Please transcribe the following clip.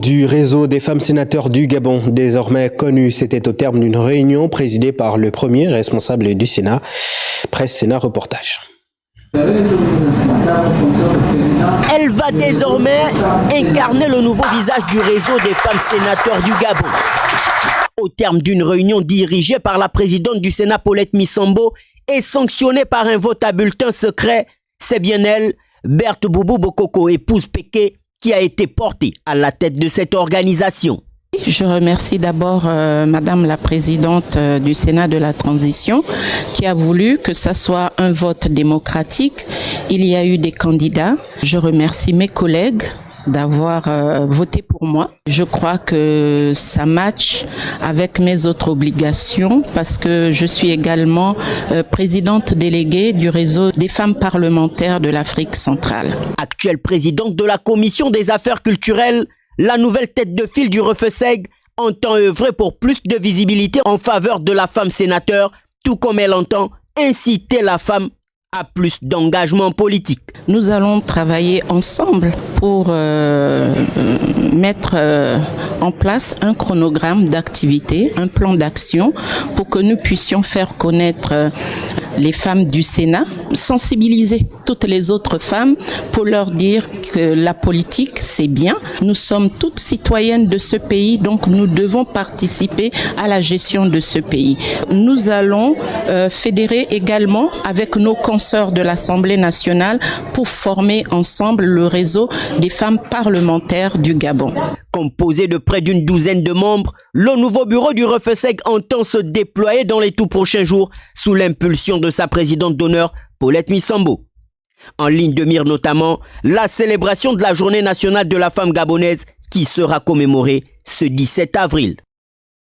Du réseau des femmes sénateurs du Gabon, désormais connu, c'était au terme d'une réunion présidée par le premier responsable du Sénat. Presse Sénat Reportage. Elle va désormais incarner le nouveau visage du réseau des femmes sénateurs du Gabon. Au terme d'une réunion dirigée par la présidente du Sénat, Paulette Missambo, et sanctionnée par un vote à bulletin secret, c'est bien elle, Berthe Boubou Bokoko, épouse Péké, qui a été portée à la tête de cette organisation. Je remercie d'abord Madame la Présidente du Sénat de la Transition qui a voulu que ça soit un vote démocratique. Il y a eu des candidats. Je remercie mes collègues d'avoir voté pour moi. Je crois que ça match avec mes autres obligations parce que je suis également présidente déléguée du réseau des femmes parlementaires de l'Afrique centrale. Actuelle présidente de la Commission des affaires culturelles, la nouvelle tête de file du Refeseg entend œuvrer pour plus de visibilité en faveur de la femme sénateur, tout comme elle entend inciter la femme à plus d'engagement politique. Nous allons travailler ensemble pour mettre en place un chronogramme d'activité, un plan d'action pour que nous puissions faire connaître les femmes du Sénat, sensibiliser toutes les autres femmes pour leur dire que la politique, c'est bien. Nous sommes toutes citoyennes de ce pays, donc nous devons participer à la gestion de ce pays. Nous allons fédérer également avec nos consoeurs de l'Assemblée nationale pour former ensemble le réseau des femmes parlementaires du Gabon. Composé de près d'une douzaine de membres, le nouveau bureau du Refeseg entend se déployer dans les tout prochains jours sous l'impulsion de sa présidente d'honneur, Paulette Missambo. En ligne de mire notamment la célébration de la Journée nationale de la femme gabonaise qui sera commémorée ce 17 avril.